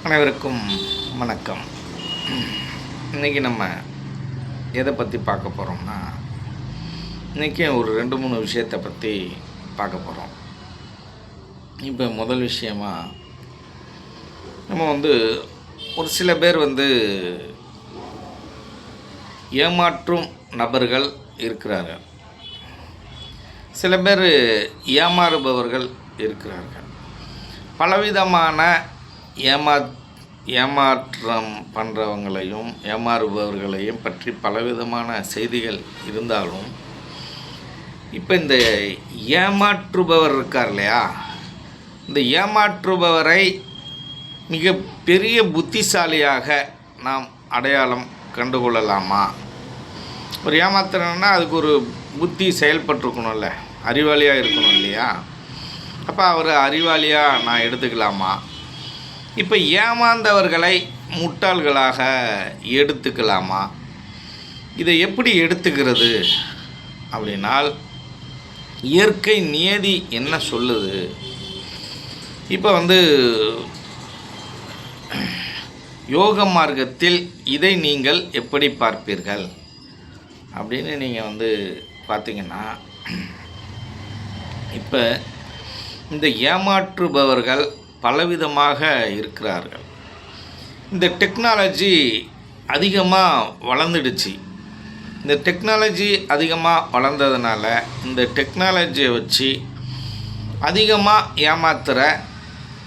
அனைவருக்கும் வணக்கம். இன்றைக்கி நம்ம எதை பற்றி பார்க்க போகிறோம்னா, இன்றைக்கி ஒரு 2-3 விஷயத்தை பற்றி பார்க்க போகிறோம். இப்போ முதல் விஷயமாக நம்ம ஒரு சில பேர் ஏமாற்றும் நபர்கள் இருக்கிறார்கள், சில பேர் ஏமாறுபவர்கள் இருக்கிறார்கள். பலவிதமான ஏமாற்றம் பண்ணுறவங்களையும் ஏமாறுபவர்களையும் பற்றி பலவிதமான செய்திகள் இருந்தாலும், இப்போ இந்த ஏமாற்றுபவர் இருக்கார் இல்லையா, இந்த ஏமாற்றுபவரை மிக பெரிய புத்திசாலியாக நாம் அடையாளம் கண்டுகொள்ளலாமா? ஒரு ஏமாத்துறன்னா அதுக்கு ஒரு புத்தி செயல்பட்டுருக்கணும்ல, அறிவாளியாக இருக்கணும் இல்லையா? அப்போ அவர் அறிவாளியாக நான் எடுத்துக்கலாமா? இப்போ ஏமாந்தவர்களை முட்டாள்களாக எடுத்துக்கலாமா? இதை எப்படி எடுத்துக்கிறது அப்படின்னால், இயற்கை நியதி என்ன சொல்லுது? இப்போ யோக மார்க்கத்தில் இதை நீங்கள் எப்படி பார்ப்பீர்கள் அப்படின்னு நீங்கள் பார்த்தீங்கன்னா, இப்போ இந்த ஏமாற்றுபவர்கள் பலவிதமாக இருக்கிறார்கள். இந்த டெக்னாலஜி அதிகமாக வளர்ந்துடுச்சு. இந்த டெக்னாலஜி அதிகமாக வளர்ந்ததுனால இந்த டெக்னாலஜியை வச்சு அதிகமாக ஏமாத்துகிற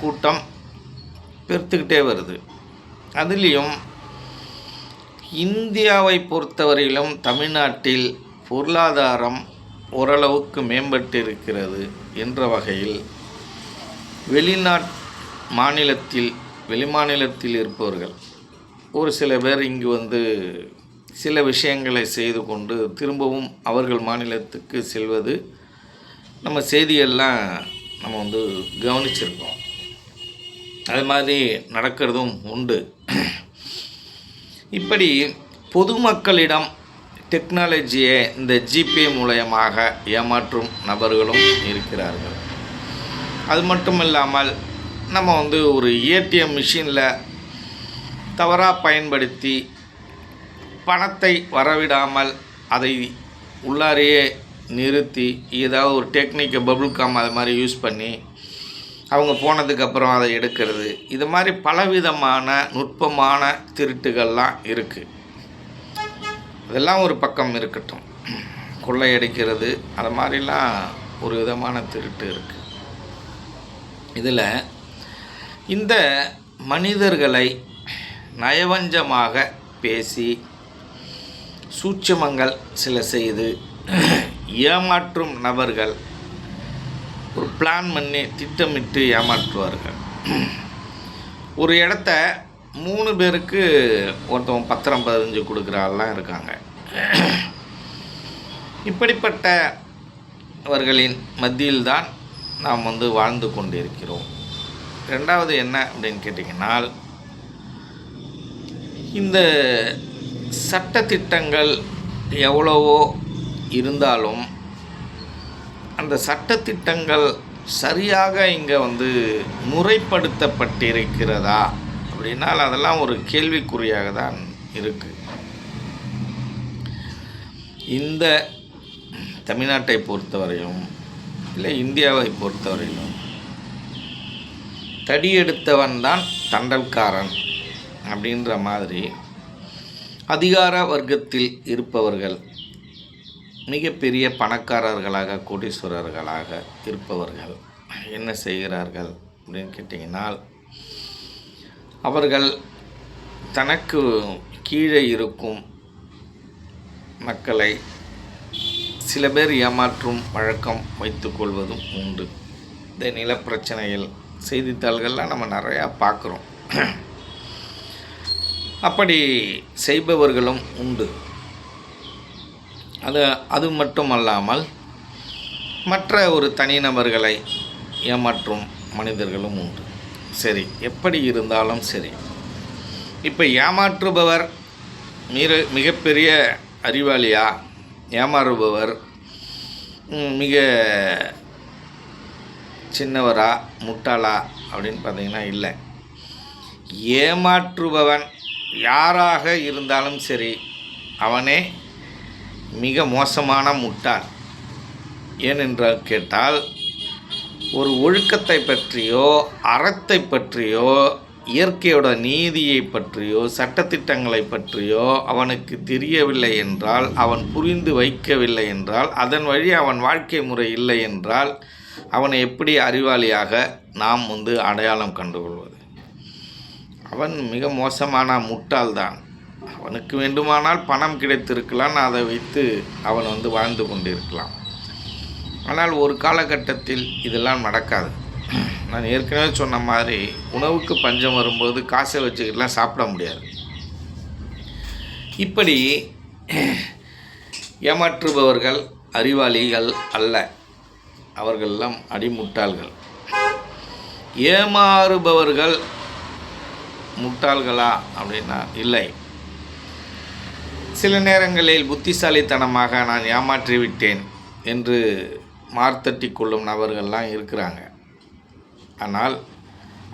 கூட்டம் பெருத்துக்கிட்டே வருது. அதுலேயும் இந்தியாவை பொறுத்தவரையிலும் தமிழ்நாட்டில் பொருளாதாரம் ஓரளவுக்கு மேம்பட்டு இருக்கிறது என்ற வகையில் வெளிமாநிலத்தில் இருப்பவர்கள் ஒரு சில பேர் இங்கு சில விஷயங்களை செய்து கொண்டு திரும்பவும் அவர்கள் மாநிலத்துக்கு செல்வது நம்ம செய்தியெல்லாம் நம்ம கவனிச்சிருக்கோம். அது மாதிரி நடக்கிறதும் உண்டு. இப்படி பொதுமக்களிடம் டெக்னாலஜியை இந்த ஜிபே மூலமாக ஏமாற்றும் நபர்களும் இருக்கிறார்கள். அது மட்டும் இல்லாமல் நம்ம ஒரு ஏடிஎம் மிஷினில் தவறாக பயன்படுத்தி பணத்தை வரவிடாமல் அதை உள்ளாரையே நிறுத்தி ஏதாவது ஒரு டெக்னிக்கை பபுள்காம் அது மாதிரி யூஸ் பண்ணி அவங்க போனதுக்கப்புறம் அதை எடுக்கிறது, இது மாதிரி பலவிதமான நுட்பமான திருட்டுகள்லாம் இருக்குது. அதெல்லாம் ஒரு பக்கம் இருக்கட்டும், கொள்ளையடிக்கிறது அது மாதிரிலாம் ஒரு விதமான திருட்டு இருக்குது. இதில் இந்த மனிதர்களை நயவஞ்சமாக பேசி சூட்சமங்கள் சில செய்து ஏமாற்றும் நபர்கள் ஒரு பிளான் பண்ணி திட்டமிட்டு ஏமாற்றுவார்கள். ஒரு இடத்த 3 பேருக்கு ஒருத்தவங்க பத்திரம் 15 கொடுக்குறாலாம் இருக்காங்க. இப்படிப்பட்டவர்களின் மத்தியில்தான் நாம் வாழ்ந்து கொண்டிருக்கிறோம். ரெண்டாவது என்ன அப்படின்னு கேட்டிங்கன்னா, இந்த சட்டத்திட்டங்கள் எவ்வளவோ இருந்தாலும் அந்த சட்டத்திட்டங்கள் சரியாக இங்கே முறைப்படுத்தப்பட்டிருக்கிறதா அப்படின்னால் அதெல்லாம் ஒரு கேள்விக்குறியாக தான் இருக்குது. இந்த தமிழ்நாட்டை பொறுத்தவரையும் இல்லை இந்தியாவை பொறுத்தவரையிலும் தடியெடுத்தவன் தான் தண்டல்காரன் அப்படின்ற மாதிரி அதிகார வர்க்கத்தில் இருப்பவர்கள், மிகப்பெரிய பணக்காரர்களாக கோடீஸ்வரர்களாக இருப்பவர்கள் என்ன செய்கிறார்கள் அப்படின்னு கேட்டிங்கன்னால், அவர்கள் தனக்கு கீழே இருக்கும் மக்களை சில பேர் ஏமாற்றும் வழக்கம் வைத்துக்கொள்வதும் உண்டு. இந்த நிலப்பிரச்சனையில் செய்தித்தாள்கள்லாம் நம்ம நிறையா பார்க்குறோம். அப்படி செய்பவர்களும் உண்டு. அது மட்டுமல்லாமல் மற்ற ஒரு தனிநபர்களை ஏமாற்றும் மனிதர்களும் உண்டு. சரி, எப்படி இருந்தாலும் சரி, இப்போ ஏமாற்றுபவர் மிகப்பெரிய அறிவாளியா, ஏமாறுபவர் மிக சின்னவரா முட்டாளா அப்படின்னு பார்த்தீங்கன்னா இல்லை. ஏமாற்றுபவன் யாராக இருந்தாலும் சரி, அவனே மிக மோசமான முட்டாள். ஏனென்றால் கேட்டால், ஒரு ஒழுக்கத்தை பற்றியோ, அறத்தை பற்றியோ, இயற்கையோட நீதியை பற்றியோ, சட்டத்திட்டங்களை பற்றியோ அவனுக்கு தெரியவில்லை என்றால், அவன் புரிந்து வைக்கவில்லை என்றால், அதன் வழி அவன் வாழ்க்கை முறை இல்லை என்றால், அவனை எப்படி அறிவாளியாக நாம் அடையாளம் கண்டுகொள்வது? அவன் மிக மோசமான முட்டாள்தான். அவனுக்கு வேண்டுமானால் பணம் கிடைத்திருக்கலாம், அதை வைத்து அவன் வாழ்ந்து கொண்டிருக்கலாம். ஆனால் ஒரு காலகட்டத்தில் இதெல்லாம் நடக்காது. நான் ஏற்கனவே சொன்ன மாதிரி, உணவுக்கு பஞ்சம் வரும்போது காசை வச்சுக்கிட்டுலாம் சாப்பிட முடியாது. இப்படி ஏமாற்றுபவர்கள் அறிவாளிகள் அல்ல, அவர்களெல்லாம் அடிமுட்டாள்கள். ஏமாறுபவர்கள் முட்டாள்களா அப்படின்னா இல்லை. சில நேரங்களில் புத்திசாலித்தனமாக நான் ஏமாற்றிவிட்டேன் என்று மார்த்தட்டி கொள்ளும் நபர்கள்லாம் இருக்கிறாங்க. ஆனால்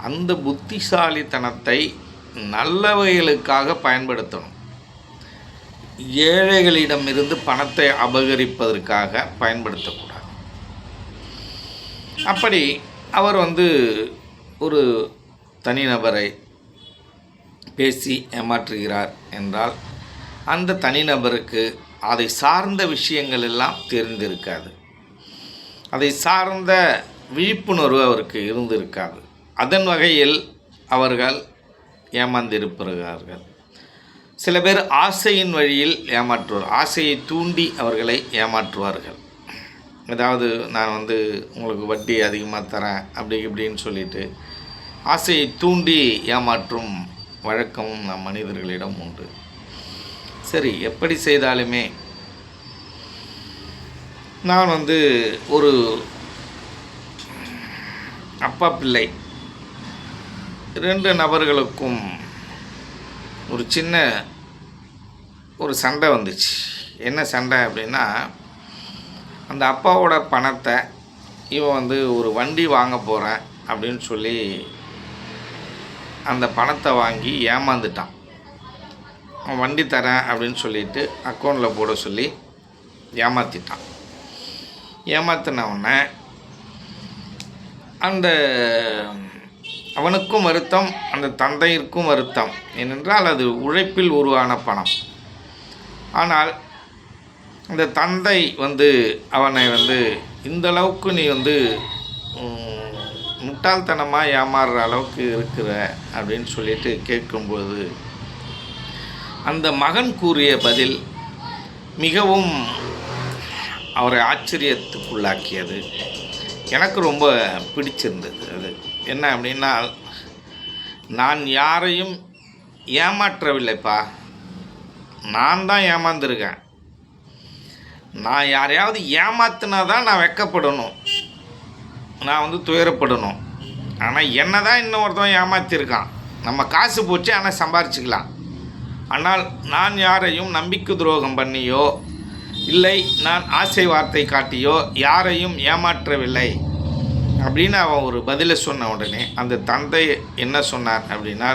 அந்த புத்திசாலித்தனத்தை நல்லவைகளுக்காக பயன்படுத்தணும். ஏழைகளிடமிருந்து பணத்தை அபகரிப்பதற்காக பயன்படுத்தக்கூடாது. அப்படி அவர் ஒரு தனிநபரை பேசி ஏமாற்றுகிறார் என்றால், அந்த தனிநபருக்கு அதை சார்ந்த விஷயங்கள் எல்லாம் தெரிந்திருக்காது. அதை சார்ந்த விழிப்புணர்வு அவருக்கு இருந்திருக்காது. அதன் வகையில் அவர்கள் ஏமாந்திருப்பார்கள். சில பேர் ஆசையின் வழியில் ஏமாற்றுவார். ஆசையை தூண்டி அவர்களை ஏமாற்றுவார்கள். அதாவது நான் உங்களுக்கு வட்டி அதிகமாக தரேன் அப்படி இப்படின்னு சொல்லிட்டு ஆசையை தூண்டி ஏமாற்றும் வழக்கமும் நம் மனிதர்களிடம் உண்டு. சரி, எப்படி செய்தாலுமே நான் ஒரு அப்பா பிள்ளை 2 நபர்களுக்கும் ஒரு சின்ன சண்டை வந்துச்சு. என்ன சண்டை அப்படின்னா, அந்த அப்பாவோட பணத்தை இவன் ஒரு வண்டி வாங்க போகிறேன் அப்படின்னு சொல்லி அந்த பணத்தை வாங்கி ஏமாந்துட்டான். அவன் வண்டி தரேன் அப்படின்னு சொல்லிட்டு அக்கௌண்ட்டில் போட சொல்லி ஏமாற்றிட்டான். ஏமாத்தினவுடனே அந்த அவனுக்கும் வருத்தம், அந்த தந்தையிற்கும் வருத்தம். ஏனென்றால் அது உழைப்பில் உருவான பணம். ஆனால் அந்த தந்தை அவனை இந்த அளவுக்கு நீ முட்டாள்தனமாக ஏமாறுற அளவுக்கு இருக்கிற அப்படின்னு சொல்லிட்டு கேட்கும்போது, அந்த மகன் கூறிய பதில் மிகவும் அவரை ஆச்சரியத்துக்குள்ளாக்கியது. எனக்கு ரொம்ப பிடிச்சிருந்தது. அது என்ன அப்படின்னா, நான் யாரையும் ஏமாற்றவில்லைப்பா, நான் தான் ஏமாந்துருக்கேன். நான் யாரையாவது ஏமாத்தினா தான் நான் வெட்கப்படணும், நான் துயரப்படணும். ஆனால் என்ன தான் இன்னொருத்தவன் ஏமாற்றிருக்கான். நம்ம காசு போச்சு, ஆனால் சம்பாரிச்சிக்கலாம். ஆனால் நான் யாரையும் நம்பிக்கை துரோகம் பண்ணியோ இல்லை நான் ஆசை வார்த்தை காட்டியோ யாரையும் ஏமாற்றவில்லை அப்படின்னு அவன் ஒரு பதிலை சொன்ன உடனே அந்த தந்தை என்ன சொன்னார் அப்படின்னா,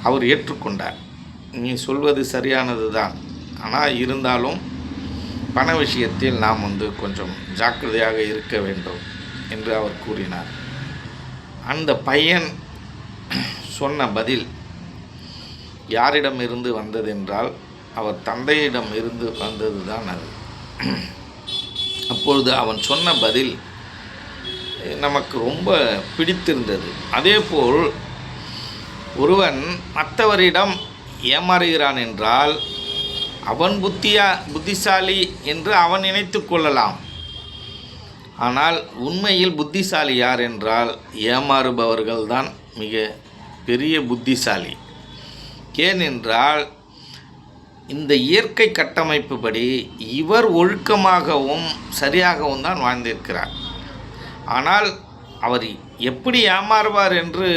அவர் ஏற்றுக்கொண்டார். நீ சொல்வது சரியானது தான், ஆனால் இருந்தாலும் பண விஷயத்தில் நாம் கொஞ்சம் ஜாக்கிரதையாக இருக்க வேண்டும் என்று அவர் கூறினார். அந்த பையன் சொன்ன பதில் யாரிடமிருந்து வந்ததென்றால், அவர் தந்தையிடம் இருந்து வந்தது தான் அது. அப்பொழுது அவன் சொன்ன பதில் நமக்கு ரொம்ப பிடித்திருந்தது. அதேபோல் ஒருவன் மற்றவரிடம் ஏமாறுகிறான் என்றால் அவன் புத்திசாலி என்று அவன் நினைத்து கொள்ளலாம். ஆனால் உண்மையில் புத்திசாலி யார் என்றால், ஏமாறுபவர்கள்தான் மிக பெரிய புத்திசாலி. ஏனென்றால் இந்த இயற்கை கட்டமைப்பு படி இவர் ஒழுக்கமாகவும் சரியாகவும் தான் வாழ்ந்திருக்கிறார். ஆனால் அவர் எப்படி ஏமாறுவார் என்று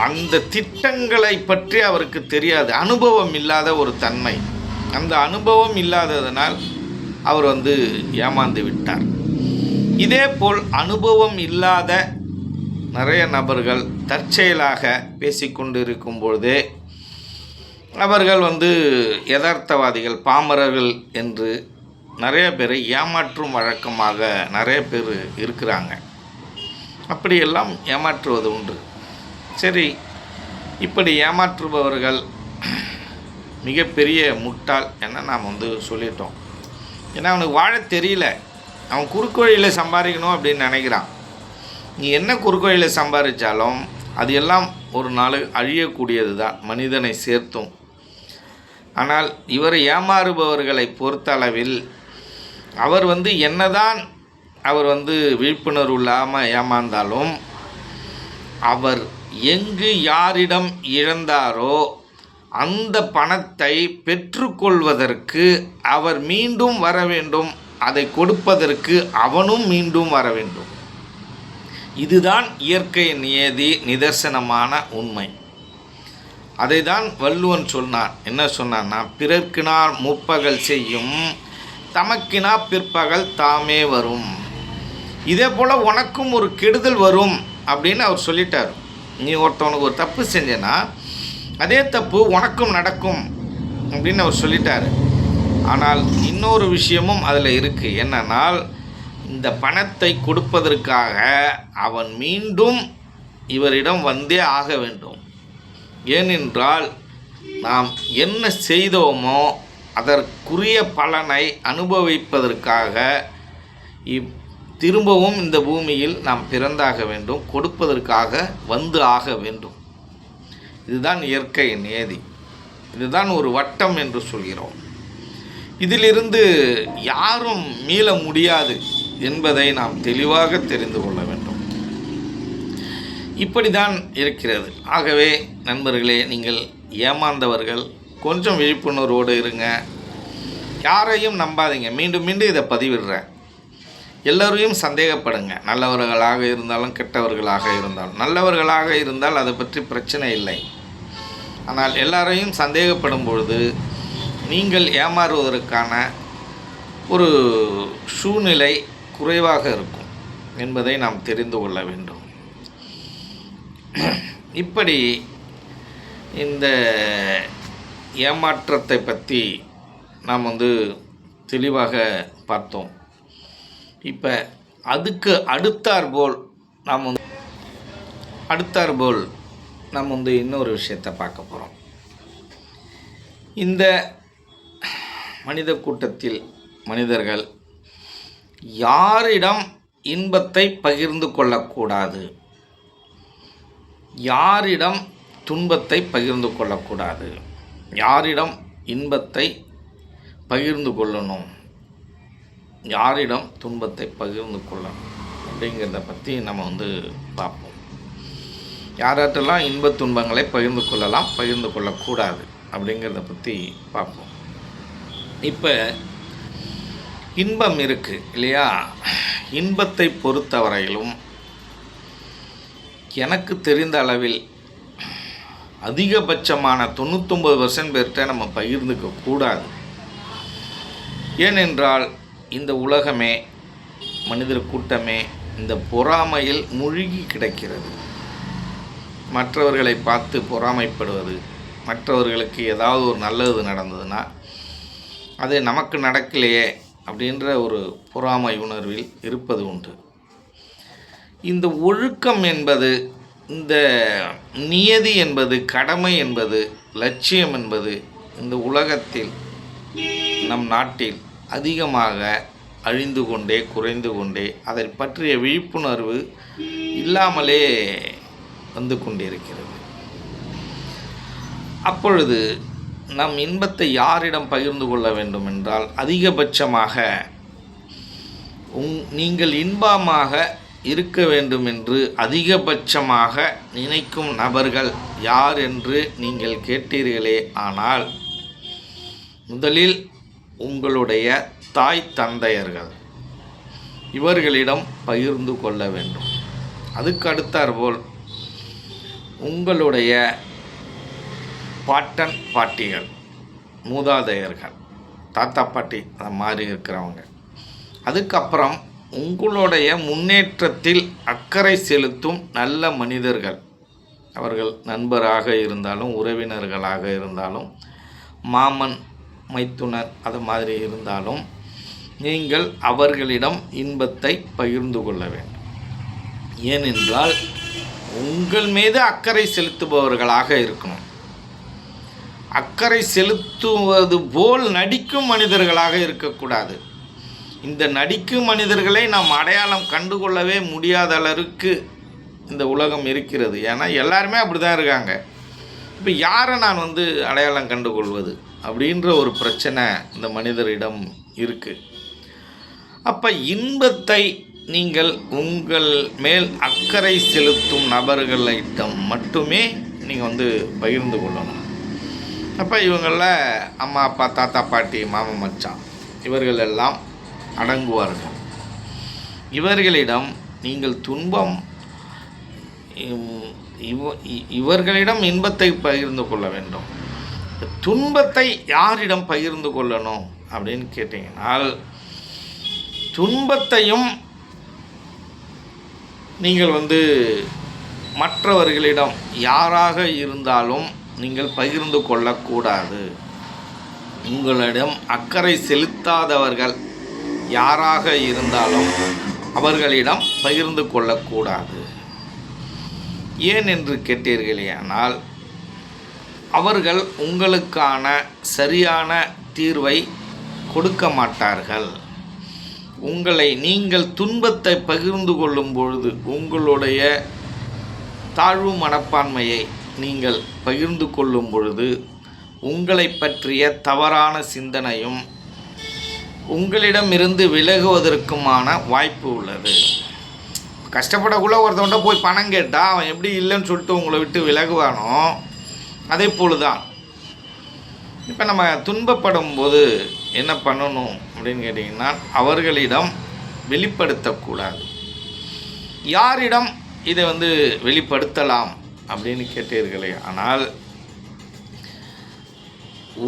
அந்த திட்டங்களை பற்றி அவருக்கு தெரியாது. அனுபவம் இல்லாத ஒரு தன்மை. அந்த அனுபவம் இல்லாததனால் அவர் ஏமாந்து விட்டார். இதேபோல் அனுபவம் இல்லாத நிறைய நபர்கள் தற்செயலாக பேசிக்கொண்டு இருக்கும் பொழுதே அவர்கள் யதார்த்தவாதிகள், பாமரர்கள் என்று நிறைய பேரை ஏமாற்றும் வழக்கமாக நிறைய பேர் இருக்கிறாங்க. அப்படியெல்லாம் ஏமாற்றுவது உண்டு. சரி, இப்படி ஏமாற்றுபவர்கள் மிகப்பெரிய முட்டாள் என நாம் சொல்லிட்டோம். ஏன்னா அவனுக்கு வாழ தெரியல, அவன் குறுக்கு வழியில் சம்பாதிக்கணும் அப்படின்னு நினைக்கிறான். நீ என்ன குறுக்கு வழியில் சம்பாதிச்சாலும் அது எல்லாம் ஒரு நாள் அழியக்கூடியது தான், மனிதனை சேர்த்தும். ஆனால் இவர் ஏமாறுபவர்களை பொறுத்த அளவில் அவர் என்னதான் அவர் விழிப்புணர்வு இல்லாமல் ஏமாந்தாலும் அவர் எங்கு யாரிடம் இழந்தாரோ அந்த பணத்தை பெற்றுக்கொள்வதற்கு அவர் மீண்டும் வர வேண்டும், அதை கொடுப்பதற்கு அவனும் மீண்டும் வர வேண்டும். இதுதான் இயற்கை நியதி, நிதர்சனமான உண்மை. அதை தான் வள்ளுவன் சொன்னான். என்ன சொன்னான்னா, பிறர்க்கினார் முற்பகல் செய்யும், தமக்கினா பிற்பகல் தாமே வரும். இதே போல் உனக்கும் ஒரு கெடுதல் வரும் அப்படின்னு அவர் சொல்லிட்டார். நீ ஒருத்தவனுக்கு ஒரு தப்பு செஞ்சேன்னா அதே தப்பு உனக்கும் நடக்கும் அப்படின்னு அவர் சொல்லிட்டார். ஆனால் இன்னொரு விஷயமும் அதில் இருக்குது. என்னன்னால், இந்த பணத்தை கொடுப்பதற்காக அவன் மீண்டும் இவரிடம் வந்தே ஆக வேண்டும். ஏனென்றால் நாம் என்ன செய்தோமோ அதற்குரிய பலனை அனுபவிப்பதற்காக திரும்பவும் இந்த பூமியில் நாம் பிறந்தாக வேண்டும், கொடுப்பதற்காக வந்து ஆக வேண்டும். இதுதான் இயற்கை நியதி. இதுதான் ஒரு வட்டம் என்று சொல்கிறோம். இதிலிருந்து யாரும் மீள முடியாது என்பதை நாம் தெளிவாக தெரிந்து கொள்ள வேண்டும். இப்படி தான் இருக்கிறது. ஆகவே நண்பர்களே, நீங்கள் ஏமாந்தவர்கள் கொஞ்சம் விழிப்புணர்வோடு இருங்க. யாரையும் நம்பாதீங்க. மீண்டும் மீண்டும் இதை பதிவிடுறேன். எல்லோரையும் சந்தேகப்படுங்க. நல்லவர்களாக இருந்தாலும் கெட்டவர்களாக இருந்தாலும். நல்லவர்களாக இருந்தால் அதை பற்றி பிரச்சனை இல்லை. ஆனால் எல்லாரையும் சந்தேகப்படும் பொழுது நீங்கள் ஏமாறுவதற்கான ஒரு சூழ்நிலை குறைவாக இருக்கும் என்பதை நாம் தெரிந்து கொள்ள வேண்டும். இப்படி இந்த ஏமாற்றத்தை பற்றி நாம் தெளிவாக பார்த்தோம். இப்போ அதுக்கு அடுத்தாற்போல் நாம் இன்னொரு விஷயத்தை பார்க்க போகிறோம். இந்த மனித கூட்டத்தில் மனிதர்கள் யாரிடம் இன்பத்தை பகிர்ந்து கொள்ளக்கூடாது, யாரிடம் துன்பத்தை பகிர்ந்து கொள்ளக்கூடாது, யாரிடம் இன்பத்தை பகிர்ந்து கொள்ளணும், யாரிடம் துன்பத்தை பகிர்ந்து கொள்ளணும் அப்படிங்கிறத பற்றி நம்ம பார்ப்போம். யார்கிட்டலாம் இன்ப துன்பங்களை பகிர்ந்து கொள்ளலாம், பகிர்ந்து கொள்ளக்கூடாது அப்படிங்கிறத பற்றி பார்ப்போம். இப்போ இன்பம் இருக்குது இல்லையா? இன்பத்தை பொறுத்தவரையிலும் எனக்கு தெரிந்த அளவில் அதிகபட்சமான 99% பேர்கிட்ட நம்ம பகிர்ந்துக்க கூடாது. ஏனென்றால் இந்த உலகமே, மனிதர் கூட்டமே இந்த பொறாமையில் மூழ்கி கிடக்கிறது. மற்றவர்களை பார்த்து பொறாமைப்படுவது, மற்றவர்களுக்கு ஏதாவது ஒரு நல்லது நடந்ததுன்னா அது நமக்கு நடக்கலையே அப்படின்ற ஒரு பொறாமை உணர்வில் இருப்பது உண்டு. இந்த ஒழுக்கம் என்பது, இந்த நியதி என்பது, கடமை என்பது, லட்சியம் என்பது இந்த உலகத்தில் நம் நாட்டில் அதிகமாக அழிந்து கொண்டே குறைந்து கொண்டே அதை பற்றிய விழிப்புணர்வு இல்லாமலே வந்து கொண்டிருக்கிறது. அப்பொழுது நம் இன்பத்தை யாரிடம் பகிர்ந்து கொள்ள வேண்டும் என்றால், அதிகபட்சமாக நீங்கள் இன்பமாக இருக்க வேண்டும் என்று அதிகபட்சமாக நினைக்கும் நபர்கள் யார் என்று நீங்கள் கேட்டீர்களே ஆனால், முதலில் உங்களுடைய தாய் தந்தையர்கள், இவர்களிடம் பகிர்ந்து கொள்ள வேண்டும். அதுக்கு அடுத்தாற்போல் உங்களுடைய பாட்டன் பாட்டிகள், மூதாதையர்கள், தாத்தா பாட்டி அந்த மாதிரி இருக்கிறவங்க. அதுக்கப்புறம் உங்களுடைய முன்னேற்றத்தில் அக்கறை செலுத்தும் நல்ல மனிதர்கள், அவர்கள் நண்பராக இருந்தாலும் உறவினர்களாக இருந்தாலும் மாமன் மைத்துனர் அது மாதிரி இருந்தாலும் நீங்கள் அவர்களிடம் இன்பத்தை பகிர்ந்து கொள்ள வேண்டும். ஏனென்றால் உங்கள் மீது அக்கறை செலுத்துபவர்களாக இருக்கணும். அக்கறை செலுத்துவது போல் நடிக்கும் மனிதர்களாக இருக்கக்கூடாது. இந்த நடிக்கும் மனிதர்களை நாம் அடையாளம் கண்டுகொள்ளவே முடியாத அளவுக்கு இந்த உலகம் இருக்கிறது. ஏன்னா எல்லாருமே அப்படி தான் இருக்காங்க. இப்போ யாரை நான் அடையாளம் கண்டுகொள்வது அப்படின்ற ஒரு பிரச்சனை இந்த மனிதரிடம் இருக்குது. அப்போ இன்பத்தை நீங்கள் உங்கள் மேல் அக்கறை செலுத்தும் நபர்களிடம் மட்டுமே நீங்கள் பகிர்ந்து கொள்ளணும். அப்போ இவங்களில் அம்மா அப்பா தாத்தா பாட்டி மாமன் மச்சான் இவர்கள் எல்லாம் அடங்குவார்கள். இவர்களிடம் நீங்கள் இவர்களிடம் இன்பத்தை பகிர்ந்து கொள்ள வேண்டும். துன்பத்தை யாரிடம் பகிர்ந்து கொள்ளணும் அப்படின்னு கேட்டிங்கனால், துன்பத்தையும் நீங்கள் மற்றவர்களிடம் யாராக இருந்தாலும் நீங்கள் பகிர்ந்து கொள்ளக்கூடாது. உங்களிடம் அக்கறை செலுத்தாதவர்கள் யாராக இருந்தாலும் அவர்களிடம் பகிர்ந்து கொள்ளக்கூடாது. ஏன் என்று கேட்டீர்களேயானால், அவர்கள் உங்களுக்கான சரியான தீர்வை கொடுக்க மாட்டார்கள். உங்களை நீங்கள் துன்பத்தை பகிர்ந்து கொள்ளும் பொழுது உங்களுடைய தாழ்வு மனப்பான்மையை நீங்கள் பகிர்ந்து கொள்ளும் பொழுது உங்களை பற்றிய தவறான சிந்தனையும் உங்களிடமிருந்து விலகுவதற்குமான வாய்ப்பு உள்ளது. கஷ்டப்படக்குள்ள ஒருத்தவன்ட்ட போய் பணம் கேட்டால் அவன் எப்படி இல்லைன்னு சொல்லிட்டு உங்களை விட்டு விலகுவானோ அதே போல தான் இப்போ நம்ம துன்பப்படும் போது என்ன பண்ணணும் அப்படின்னு கேட்டிங்கன்னா, அவர்களிடம் வெளிப்படுத்தக்கூடாது. யாரிடம் இதை வெளிப்படுத்தலாம் அப்படின்னு கேட்டீர்களே ஆனால்,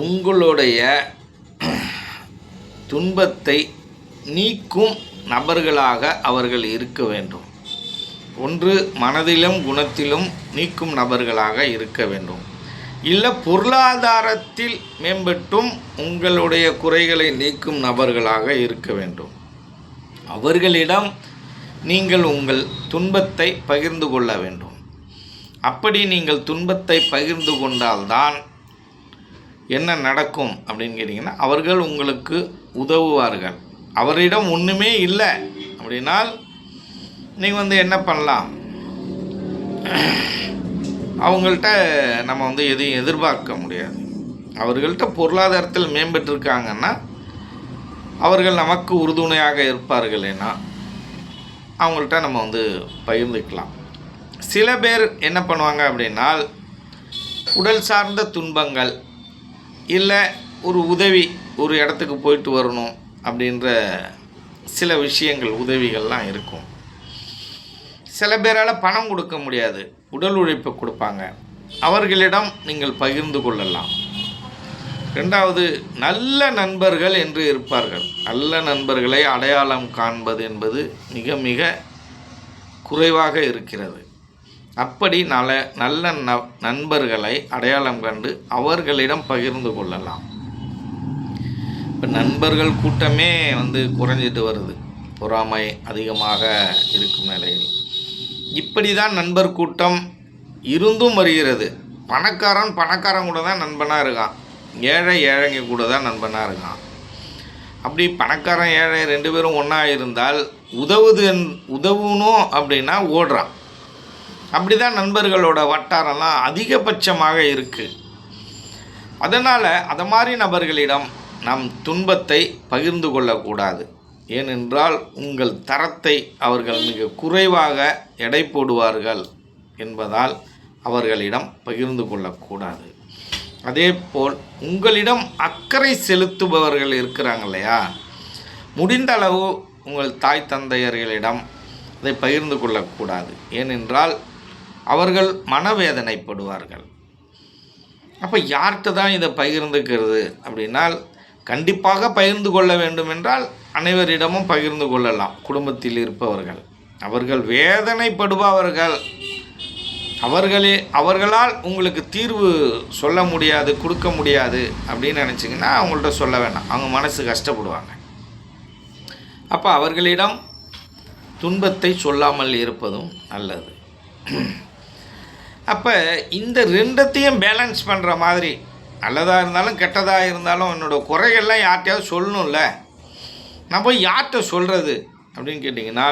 உங்களுடைய துன்பத்தை நீக்கும் நபர்களாக அவர்கள் இருக்க வேண்டும். ஒன்று மனதிலும் குணத்திலும் நீக்கும் நபர்களாக இருக்க வேண்டும். இல்லை பொருளாதாரத்தில் மேம்பட்டும் உங்களுடைய குறைகளை நீக்கும் நபர்களாக இருக்க வேண்டும். அவர்களிடம் நீங்கள் உங்கள் துன்பத்தை பகிர்ந்து கொள்ள வேண்டும். அப்படி நீங்கள் துன்பத்தை பகிர்ந்து கொண்டால்தான் என்ன நடக்கும் அப்படின்னு கேட்டிங்கன்னா, அவர்கள் உங்களுக்கு உதவுவார்கள். அவரிடம் ஒன்றுமே இல்லை அப்படின்னால் நீங்கள் என்ன பண்ணலாம், அவங்கள்ட்ட நம்ம எதையும் எதிர்பார்க்க முடியாது. அவர்கள்ட்ட பொருளாதாரத்தில் மேம்பட்டிருக்காங்கன்னா அவர்கள் நமக்கு உறுதுணையாக இருப்பார்களேனா அவங்கள்ட்ட நம்ம பகிர்ந்துக்கலாம். சில பேர் என்ன பண்ணுவாங்க அப்படின்னால், உடல் சார்ந்த துன்பங்கள் இல்லை ஒரு உதவி, ஒரு இடத்துக்கு போயிட்டு வரணும் அப்படின்ற சில விஷயங்கள் உதவிகள்லாம் இருக்கும். சில பேரால் பணம் கொடுக்க முடியாது, உடல் உழைப்பை கொடுப்பாங்க. அவர்களிடம் நீங்கள் பகிர்ந்து கொள்ளலாம். ரெண்டாவது, நல்ல நண்பர்கள் என்று இருப்பார்கள். நல்ல நண்பர்களை அடையாளம் காண்பது என்பது மிக மிக குறைவாக இருக்கிறது. அப்படி நல்ல நண்பர்களை அடையாளம் கண்டு அவர்களிடம் பகிர்ந்து கொள்ளலாம். இப்போ நண்பர்கள் கூட்டமே குறைஞ்சிட்டு வருது, பொறாமை அதிகமாக இருக்கும் நிலையில். இப்படி தான் நண்பர் கூட்டம் இருந்தும் வருகிறது. பணக்காரன் கூட தான் நண்பனாக இருக்கான், ஏழைங்க கூட தான் நண்பனாக இருக்கான். அப்படி பணக்காரன் ஏழை ரெண்டு பேரும் ஒன்றா இருந்தால் உதவணும் அப்படின்னா ஓடுறான். அப்படி தான் நண்பர்களோட வட்டாரம்லாம் அதிகபட்சமாக இருக்குது. அதனால் அதை மாதிரி நபர்களிடம் நம் துன்பத்தை பகிர்ந்து கொள்ளக்கூடாது. ஏனென்றால் உங்கள் தரத்தை அவர்கள் மிக குறைவாக எடை போடுவார்கள் என்பதால் அவர்களிடம் பகிர்ந்து கொள்ளக்கூடாது. அதே போல் உங்களிடம் அக்கறை செலுத்துபவர்கள் இருக்கிறாங்க இல்லையா, முடிந்த அளவு உங்கள் தாய் தந்தையர்களிடம் அதை பகிர்ந்து கொள்ளக்கூடாது. ஏனென்றால் அவர்கள் மனவேதனைப்படுவார்கள். அப்போ யார்கிட்ட தான் இதை பகிர்ந்துக்கிறது அப்படின்னால், கண்டிப்பாக பகிர்ந்து கொள்ள வேண்டும் என்றால் அனைவரிடமும் பகிர்ந்து கொள்ளலாம். குடும்பத்தில் இருப்பவர்கள் அவர்கள் வேதனைப்படுபவர்கள், அவர்களால் உங்களுக்கு தீர்வு சொல்ல முடியாது, கொடுக்க முடியாது அப்படின்னு நினச்சிங்கன்னா அவங்கள்ட்ட சொல்ல வேண்டாம். அவங்க மனசு கஷ்டப்படுவாங்க. அப்போ அவர்களிடம் துன்பத்தை சொல்லாமல் இருப்பதும் நல்லது. அப்போ இந்த ரெண்டத்தையும் பேலன்ஸ் பண்ணுற மாதிரி, நல்லதாக இருந்தாலும் கெட்டதாக இருந்தாலும் என்னோடய குறைகள்லாம் யார்கிட்டையாவது சொல்லணும்ல. நான் போய் யார்கிட்ட சொல்கிறது அப்படின்னு கேட்டிங்கன்னா,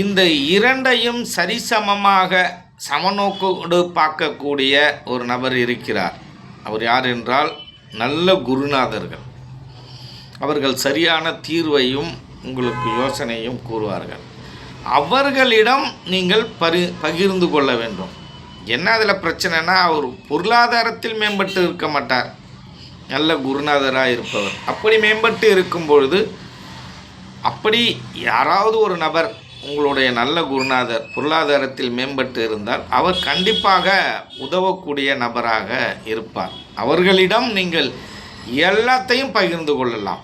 இந்த இரண்டையும் சரிசமமாக சமநோக்கோடு பார்க்கக்கூடிய ஒரு நபர் இருக்கிறார். அவர் யார் என்றால் நல்ல குருநாதர்கள். அவர்கள் சரியான தீர்வையும் உங்களுக்கு யோசனையும் கூறுவார்கள். அவர்களிடம் நீங்கள் பகிர்ந்து கொள்ள வேண்டும். என்ன அதில் பிரச்சனைனா, அவர் பொருளாதாரத்தில் மேம்பட்டு இருக்க மாட்டார், நல்ல குருநாதராக இருப்பவர். அப்படி மேம்பட்டு இருக்கும் பொழுது, அப்படி யாராவது ஒரு நபர் உங்களுடைய நல்ல குருநாதர் பொருளாதாரத்தில் மேம்பட்டு இருந்தால் அவர் கண்டிப்பாக உதவக்கூடிய நபராக இருப்பார். அவர்களிடம் நீங்கள் எல்லாத்தையும் பகிர்ந்து கொள்ளலாம்.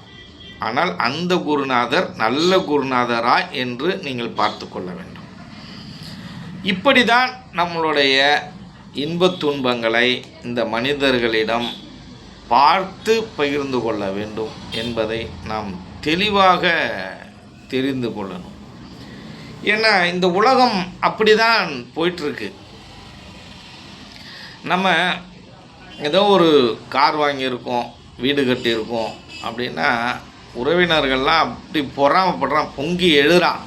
ஆனால் அந்த குருநாதர் நல்ல குருநாதரா என்று நீங்கள் பார்த்து கொள்ள வேண்டும். இப்படி தான் நம்மளுடைய இன்பத் துன்பங்களை இந்த மனிதர்களிடம் பார்த்து பகிர்ந்து கொள்ள வேண்டும் என்பதை நாம் தெளிவாக தெரிந்து கொள்ளணும். ஏன்னா இந்த உலகம் அப்படி தான் போயிட்டுருக்கு. நம்ம ஏதோ ஒரு கார் வாங்கியிருக்கோம், வீடு கட்டியிருக்கோம் அப்படின்னா உறவினர்கள்லாம் அப்படி பொறாமப்படுறான், பொங்கி எழுறான்.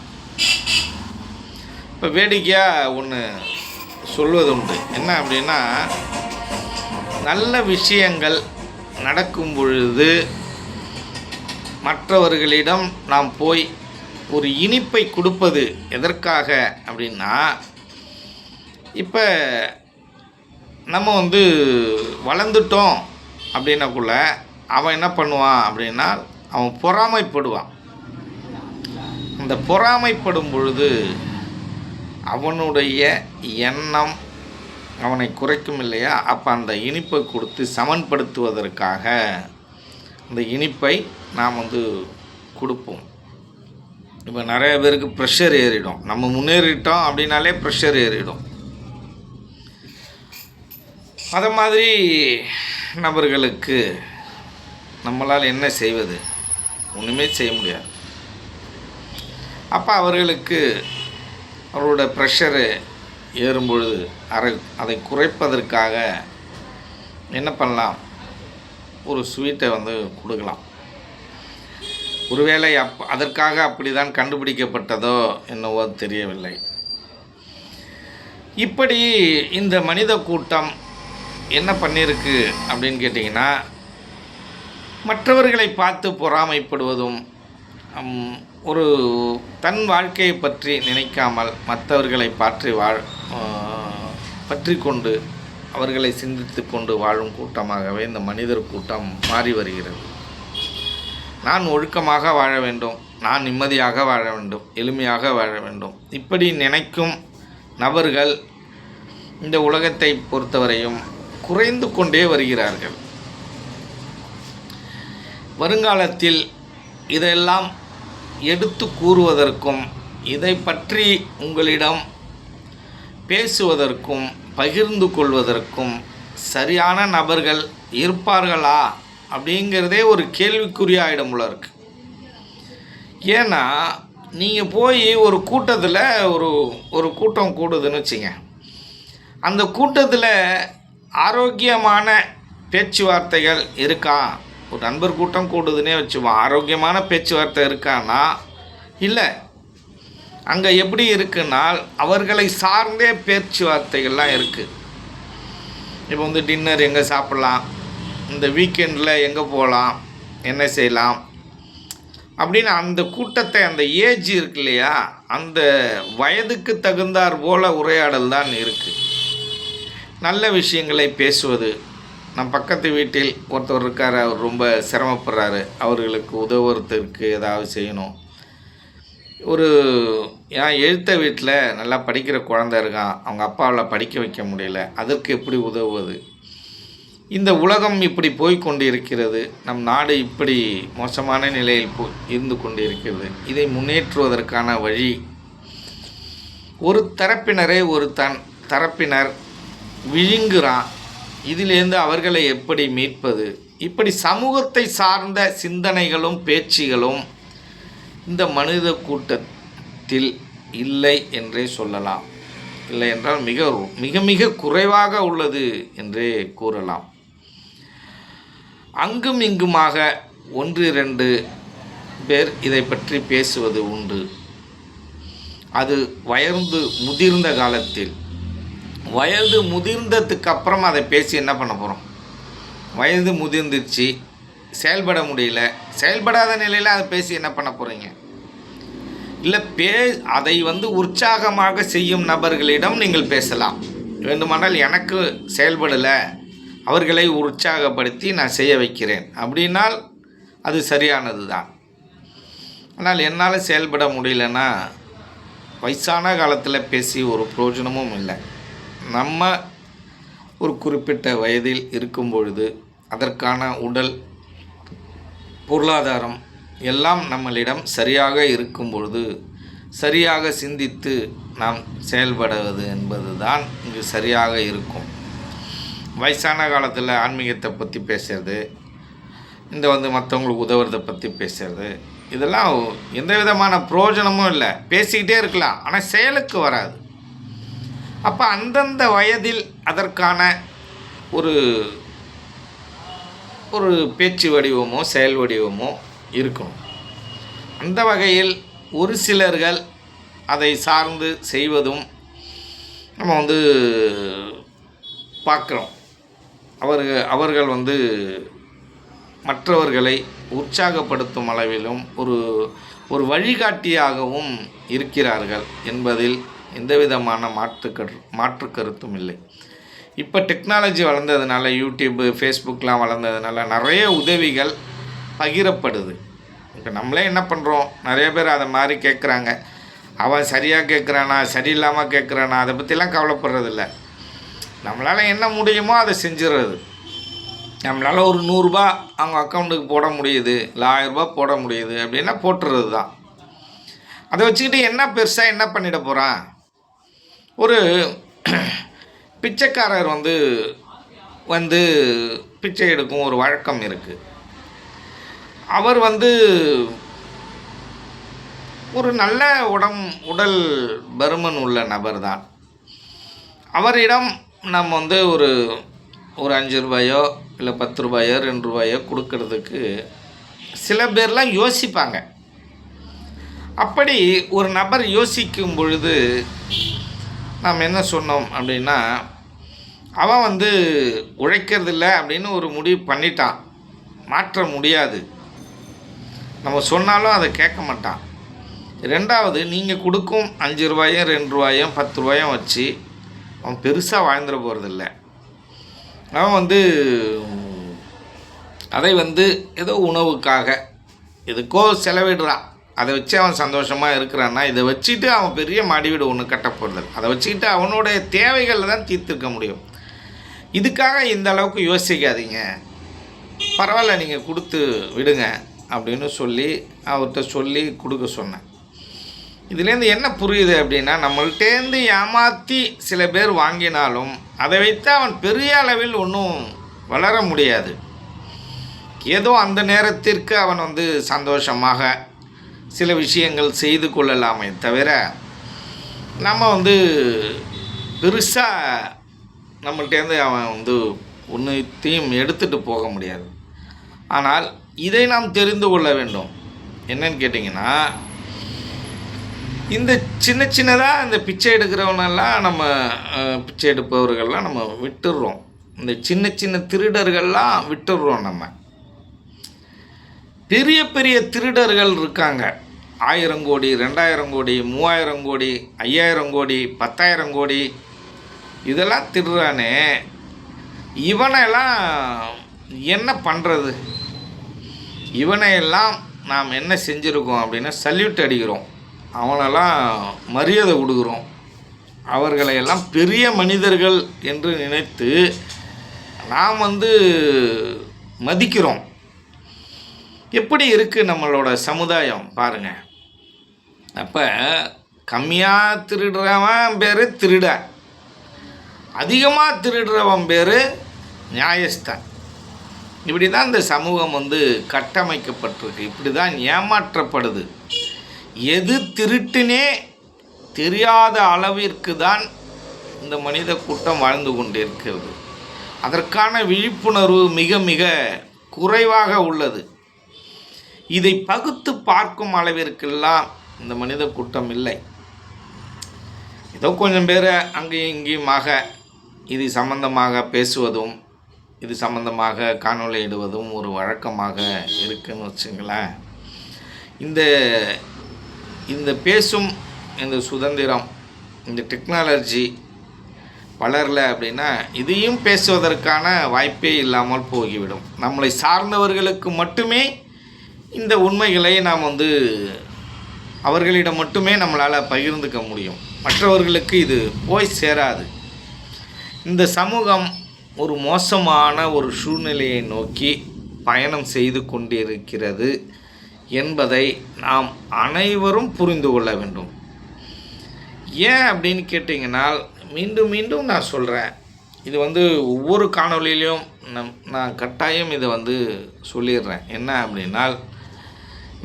இப்போ வேடிக்கையாக ஒன்று சொல்வது உண்டு. என்ன அப்படின்னா, நல்ல விஷயங்கள் நடக்கும் பொழுது மற்றவர்களிடம் நாம் போய் ஒரு இனிப்பை கொடுப்பது எதற்காக அப்படின்னா, இப்போ நம்ம வளர்ந்துட்டோம் அப்படின்னாக்குள்ள அவன் என்ன பண்ணுவான் அப்படின்னா, அவன் பொறாமைப்படுவான். அந்த பொறாமைப்படும் பொழுது அவனுடைய எண்ணம் அவனை குறைக்கும் இல்லையா? அப்போ அந்த இனிப்பை கொடுத்து சமன்படுத்துவதற்காக அந்த இனிப்பை நாம் கொடுப்போம். இப்போ நிறைய பேருக்கு ப்ரெஷர் ஏறிடும். நம்ம முன்னேறிட்டோம் அப்படின்னாலே ப்ரெஷர் ஏறிடும். அதை மாதிரி நபர்களுக்கு நம்மளால் என்ன செய்வது? ஒன்றுமே செய்ய முடியாது. அப்போ அவர்களுக்கு அவரோட ப்ரெஷரு ஏறும்பொழுது அதை குறைப்பதற்காக என்ன பண்ணலாம்? ஒரு ஸ்வீட்டை கொடுக்கலாம். ஒருவேளை அதற்காக அப்படி தான் கண்டுபிடிக்கப்பட்டதோ என்னவோ தெரியவில்லை. இப்படி இந்த மனித கூட்டம் என்ன பண்ணியிருக்கு அப்படின்னு கேட்டிங்கன்னா, மற்றவர்களை பார்த்து பொறாமைப்படுவதும், ஒரு தன் வாழ்க்கையை பற்றி நினைக்காமல் மற்றவர்களை பற்றி கொண்டு அவர்களை சிந்தித்து கொண்டு வாழும் கூட்டமாகவே இந்த மனிதர் கூட்டம் மாறி வருகிறது. நான் ஒழுக்கமாக வாழ வேண்டும், நான் நிம்மதியாக வாழ வேண்டும், எளிமையாக வாழ வேண்டும், இப்படி நினைக்கும் நபர்கள் இந்த உலகத்தை பொறுத்தவரையும் குறைந்து கொண்டே வருகிறார்கள். வருங்காலத்தில் இதெல்லாம் எடுத்து கூறுவதற்கும் இதை பற்றி உங்களிடம் பேசுவதற்கும் பகிர்ந்து கொள்வதற்கும் சரியான நபர்கள் இருப்பார்களா அப்படிங்கிறதே ஒரு கேள்விக்குறியாயிடம் போல இருக்குது. ஏன்னா நீங்கள் போய் ஒரு கூட்டத்தில் ஒரு கூட்டம் கூடுதுன்னு வச்சுங்க, அந்த கூட்டத்தில் ஆரோக்கியமான பேச்சுவார்த்தைகள் இருக்கா? ஒரு நண்பர் கூட்டம் கூடுதுன்னே வச்சுவோம், ஆரோக்கியமான பேச்சுவார்த்தை இருக்கான்னா இல்லை. அங்கே எப்படி இருக்குன்னால் அவர்களை சார்ந்தே பேச்சுவார்த்தைகள்லாம் இருக்குது. இப்போ டின்னர் எங்கே சாப்பிட்லாம், இந்த வீக்கெண்டில் எங்கே போகலாம், என்ன செய்யலாம் அப்படின்னு அந்த கூட்டத்தை, அந்த ஏஜ் இருக்கு இல்லையா, அந்த வயதுக்கு தகுந்தாற் போல் உரையாடல் தான் இருக்குது. நல்ல விஷயங்களை பேசுவது. நம் பக்கத்து வீட்டில் ஒருத்தர் இருக்கார், அவர் ரொம்ப சிரமப்படுறாரு, அவர்களுக்கு உதவுறதுக்கு ஏதாவது செய்யணும். ஏன் எழுத்த வீட்டில் நல்லா படிக்கிற குழந்தை இருக்கான், அவங்க அப்பாவால் படிக்க வைக்க முடியல, அதற்கு எப்படி உதவுவது? இந்த உலகம் இப்படி போய்கொண்டிருக்கிறது, நம் நாடு இப்படி மோசமான நிலையில் இருந்து கொண்டிருக்கிறது. இதை முன்னேற்றுவதற்கான வழி, ஒரு தரப்பினரை ஒரு தரப்பினர் விழுங்குறான், இதிலேருந்து அவர்களை எப்படி மீட்பது, இப்படி சமூகத்தை சார்ந்த சிந்தனைகளும் பேச்சுகளும் இந்த மனித கூட்டத்தில் இல்லை என்றே சொல்லலாம். இல்லை என்றால் மிக மிக மிக குறைவாக உள்ளது என்றே கூறலாம். அங்கும் இங்குமாக 1-2 பேர் இதை பற்றி பேசுவது உண்டு. அது முதிர்ந்த காலத்தில். வயது முதிர்ந்ததுக்கு அப்புறம் அதை பேசி என்ன பண்ண போகிறோம்? வயது முதிர்ந்துச்சு, செயல்பட முடியல, செயல்படாத நிலையில் அதை பேசி என்ன பண்ண போகிறீங்க? இல்லை, அதை உற்சாகமாக செய்யும் நபர்களிடம் நீங்கள் பேசலாம். வேண்டுமானால் எனக்கு செயல்படலை, அவர்களை உற்சாகப்படுத்தி நான் செய்ய வைக்கிறேன் அப்படின்னால் அது சரியானது தான். ஆனால் என்னால் செயல்பட முடியலன்னா வயசான காலத்தில் பேசி ஒரு பிரயோஜனமும் இல்லை. நம்ம ஒரு குறிப்பிட்ட வயதில் இருக்கும் பொழுது அதற்கான உடல், பொருளாதாரம் எல்லாம் நம்மளிடம் சரியாக இருக்கும் பொழுது சரியாக சிந்தித்து நாம் செயல்படுவது என்பது தான் இங்கு சரியாக இருக்கும். வயசான காலத்தில் ஆன்மீகத்தை பற்றி பேசுகிறது, இந்த மற்றவங்களுக்கு உதவுறதை பற்றி பேசுகிறது, இதெல்லாம் எந்த விதமான பிரயோஜனமும் இல்லை. பேசிக்கிட்டே இருக்கலாம், ஆனால் செயலுக்கு வராது. அப்போ அந்தந்த வயதில் அதற்கான ஒரு ஒரு பேச்சு வடிவமோ செயல் வடிவமோ இருக்கணும். அந்த வகையில் ஒரு சிலர்கள் அதை சார்ந்து செய்வதும் நம்ம பார்க்குறோம். அவர்கள் மற்றவர்களை உற்சாகப்படுத்தும் அளவிலும் ஒரு வழிகாட்டியாகவும் இருக்கிறார்கள் என்பதில் எந்த விதமான மாற்று கருத்தும் இல்லை. இப்போ டெக்னாலஜி வளர்ந்ததுனால, யூடியூப்பு, ஃபேஸ்புக்லாம் வளர்ந்ததுனால நிறைய உதவிகள் பகிரப்படுது. இப்போ நம்மளே என்ன பண்ணுறோம், நிறைய பேர் அதை மாதிரி கேட்குறாங்க. அவன் சரியாக கேட்குறானா சரியில்லாமல் கேட்குறானா அதை பற்றிலாம் கவலைப்படுறதில்ல. நம்மளால் என்ன முடியுமோ அதை செஞ்சிடறது. நம்மளால் ஒரு 100 ரூபா அவங்க அக்கௌண்ட்டுக்கு போட முடியுது, இல்லை 1000 ரூபா போட முடியுது அப்படின்னா போட்டுறது தான். அதை வச்சுக்கிட்டு என்ன பெருசாக என்ன பண்ணிட போகிறான்? ஒரு பிச்சைக்காரர் பிச்சை எடுக்கும் ஒரு வழக்கம் இருக்குது. அவர் ஒரு நல்ல உடல் பருமன் உள்ள நபர் தான். அவரிடம் நம்ம ஒரு 5 ரூபாயோ இல்லை 10 ரூபாயோ 2 ரூபாயோ கொடுக்கறதுக்கு சில பேர்லாம் யோசிப்பாங்க. அப்படி ஒரு நபர் யோசிக்கும் பொழுது நாம் என்ன சொன்னோம் அப்படின்னா, அவன் உழைக்கிறதில்ல அப்படின்னு ஒரு முடிவு பண்ணிட்டான், மாற்ற முடியாது. நம்ம சொன்னாலும் அதை கேட்க மாட்டான். 2வது, நீங்கள் கொடுக்கும் 5 ரூபாயும் 2 ரூபாயும் 10 ரூபாயும் வச்சு அவன் பெருசாக வாழ்ந்துட போகிறதில்ல. அவன் அதை ஏதோ உணவுக்காக எதுக்கோ செலவிடுறான். அதை வச்சு அவன் சந்தோஷமாக இருக்கிறான்னா, இதை வச்சுட்டு அவன் பெரிய மாடி வீடு ஒன்று கட்ட போகிறதில்ல. அதை வச்சுக்கிட்டு அவனுடைய தேவைகளில் தான் தீர்த்துக்க முடியும். இதுக்காக இந்த அளவுக்கு யோசிக்காதீங்க, பரவாயில்ல நீங்கள் கொடுத்து விடுங்க அப்படின்னு சொல்லி அவர்கிட்ட சொல்லி கொடுக்க சொன்னேன். இதுலேருந்து என்ன புரியுது அப்படின்னா, நம்மள்டேருந்து ஏமாற்றி சில பேர் வாங்கினாலும் அதை வைத்து அவன் பெரிய அளவில் ஒன்றும் வளர முடியாது. ஏதோ அந்த நேரத்திற்கு அவன் சந்தோஷமாக சில விஷயங்கள் செய்து கொள்ளலாமே தவிர, நம்ம பெருசாக நம்மள்டேருந்து அவன் ஒன்றுத்தையும் எடுத்துகிட்டு போக முடியாது. ஆனால் இதை நாம் தெரிந்து கொள்ள வேண்டும். என்னன்னு கேட்டிங்கன்னா, இந்த சின்னதாக இந்த பிச்சை எடுக்கிறவனெல்லாம் நம்ம பிச்சை எடுப்பவர்கள்லாம் நம்ம விட்டுடுறோம். இந்த சின்ன திருடர்கள்லாம் விட்டுடுறோம். நம்ம பெரிய பெரிய திருடர்கள் இருக்காங்க. 1000 கோடி, 2000 கோடி, 3000 கோடி, 5000 கோடி, 10,000 கோடி இதெல்லாம் திருடுறானே, இவனையெல்லாம் என்ன பண்ணுறது? இவனையெல்லாம் நாம் என்ன செஞ்சுருக்கோம் அப்படின்னா, சல்யூட் அடிக்கிறோம், அவனெல்லாம் மரியாதை கொடுக்குறோம், அவர்களையெல்லாம் பெரிய மனிதர்கள் என்று நினைத்து நாம் மதிக்கிறோம். எப்படி இருக்குது நம்மளோட சமுதாயம் பாருங்கள். அப்போ கம்மியாக திருடுறவன் பேர் திருடன், அதிகமாக திருடுறவன் பேர் நியாயஸ்தான். இப்படி தான் இந்த சமூகம் கட்டமைக்கப்பட்டிருக்கு. இப்படி தான் ஏமாற்றப்படுது. எது திருட்டுனே தெரியாத அளவிற்கு தான் இந்த மனித கூட்டம் வாழ்ந்து கொண்டிருக்கிறது. அதற்கான விழிப்புணர்வு மிக மிக குறைவாக உள்ளது. இதை பகுத்து பார்க்கும் அளவிற்கெல்லாம் இந்த மனித கூட்டம் இல்லை. ஏதோ கொஞ்சம் பேர் அங்கேயும் இங்கேயுமாக இது சம்பந்தமாக பேசுவதும் இது சம்பந்தமாக காணொளி இடுவதும் ஒரு வழக்கமாக இருக்குன்னு வச்சுங்களேன். இந்த பேசும் இந்த சுதந்திரம், இந்த டெக்னாலஜி வளரலை அப்படின்னா இதையும் பேசுவதற்கான வாய்ப்பே இல்லாமல் போய்விடும். நம்மளை சார்ந்தவர்களுக்கு மட்டுமே இந்த உண்மைகளை நாம் அவர்களிடம் மட்டுமே நம்மளால் பகிர்ந்துக்க முடியும். மற்றவர்களுக்கு இது போய் சேராது. இந்த சமூகம் ஒரு மோசமான ஒரு சூழ்நிலையை நோக்கி பயணம் செய்து கொண்டிருக்கிறது என்பதை நாம் அனைவரும் புரிந்து கொள்ள வேண்டும். ஏன் அப்படின்னு கேட்டிங்கன்னா, மீண்டும் மீண்டும் நான் சொல்கிறேன், இது ஒவ்வொரு காணொளியிலையும் நான் கட்டாயம் இதை சொல்லிடுறேன். என்ன அப்படின்னா,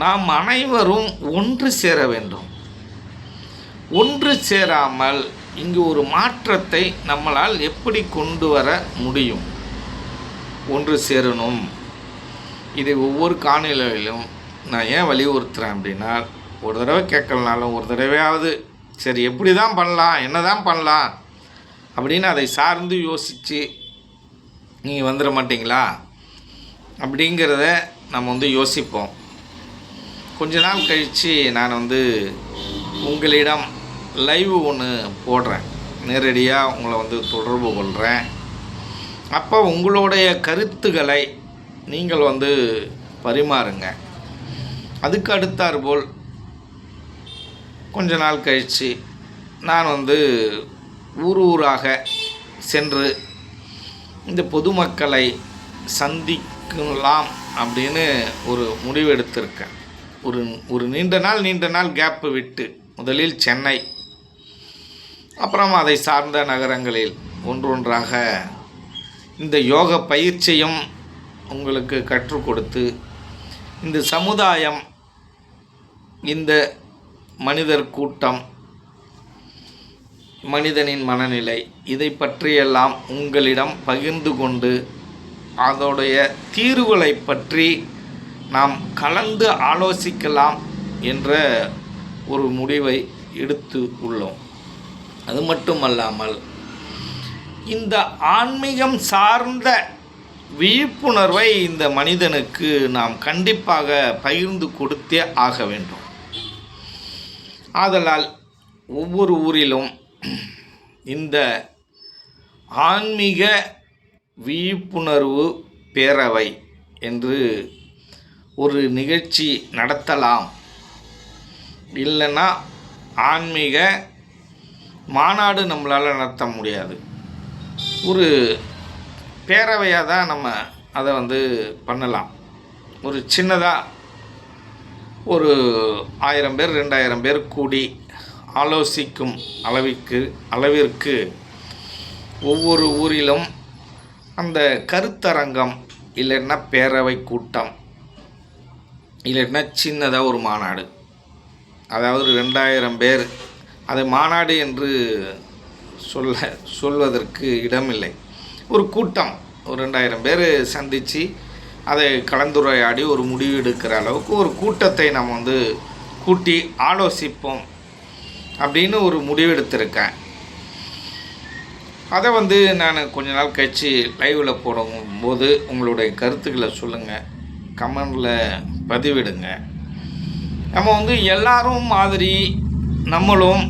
நாம் அனைவரும் ஒன்று சேர வேண்டும். ஒன்று சேராமல் இங்கு ஒரு மாற்றத்தை நம்மளால் எப்படி கொண்டு வர முடியும்? ஒன்று சேரணும். இதை ஒவ்வொரு காணொளியிலும் நான் ஏன் வலியுறுத்துகிறேன் அப்படின்னா, ஒரு தடவை கேட்கலனாலும் ஒரு தடவையாவது சரி எப்படி தான் பண்ணலாம், என்ன தான் பண்ணலாம் அப்படின்னு அதை சார்ந்து யோசித்து நீங்கள் வந்துட மாட்டிங்களா அப்படிங்கிறத நம்ம யோசிப்போம். கொஞ்ச நாள் கழித்து நான் உங்களிடம் லைவ் ஒன்று போடுறேன், நேரடியாக உங்களை தொடர்பு கொள்கிறேன். அப்போ உங்களுடைய கருத்துக்களை நீங்கள் பரிமாறுங்க. அதுக்கு அடுத்தாற்போல் கொஞ்ச நாள் கழித்து நான் ஊராக சென்று இந்த பொதுமக்களை சந்திக்கலாம் அப்படின்னு ஒரு முடிவு எடுத்திருக்கேன். ஒரு நீண்ட நாள் கேப்பு விட்டு, முதலில் சென்னை, அப்புறம் அதை சார்ந்த நகரங்களில் ஒன்றொன்றாக இந்த யோக பயிற்சியும் உங்களுக்கு கற்றுக் கொடுத்து, இந்த சமுதாயம், இந்த மனிதர் கூட்டம், மனிதனின் மனநிலை, இதை பற்றியெல்லாம் உங்களிடம் பகிர்ந்து கொண்டு அதோடைய தீர்வுகளை பற்றி நாம் கலந்து ஆலோசிக்கலாம் என்ற ஒரு முடிவை எடுத்து உள்ளோம். அது மட்டுமல்லாமல் இந்த ஆன்மீகம் சார்ந்த விழிப்புணர்வை இந்த மனிதனுக்கு நாம் கண்டிப்பாக பகிர்ந்து கொடுத்தே ஆக வேண்டும். ஆதலால் ஒவ்வொரு ஊரிலும் இந்த ஆன்மீக விழிப்புணர்வு பேரவை என்று ஒரு நிகழ்ச்சி நடத்தலாம். இல்லைன்னா ஆன்மீக மாநாடு நம்மளால் நடத்த முடியாது. ஒரு பேரவையாக தான் நம்ம அதை பண்ணலாம். ஒரு சின்னதாக ஒரு 1000 பேர் 2000 பேர் கூடி ஆலோசிக்கும் அளவிற்கு ஒவ்வொரு ஊரிலும் அந்த கருத்தரங்கம், இல்லைன்னா பேரவை கூட்டம், இல்லைன்னா சின்னதாக ஒரு மாநாடு, அதாவது 2000 பேர், அதை மாநாடு என்று சொல்வதற்கு இடமில்லை. ஒரு கூட்டம், ஒரு 2000 பேர் சந்தித்து அதை கலந்துரையாடி ஒரு முடிவு எடுக்கிற அளவுக்கு ஒரு கூட்டத்தை நம்ம கூட்டி ஆலோசிப்போம் அப்படின்னு ஒரு முடிவு எடுத்திருக்கேன். அதை நான் கொஞ்ச நாள் கழித்து லைவில் போடும்போது உங்களுடைய கருத்துக்களை சொல்லுங்கள், கமெண்டில் பதிவிடுங்க. நம்ம எல்லாரும் மாதிரி நம்மளும்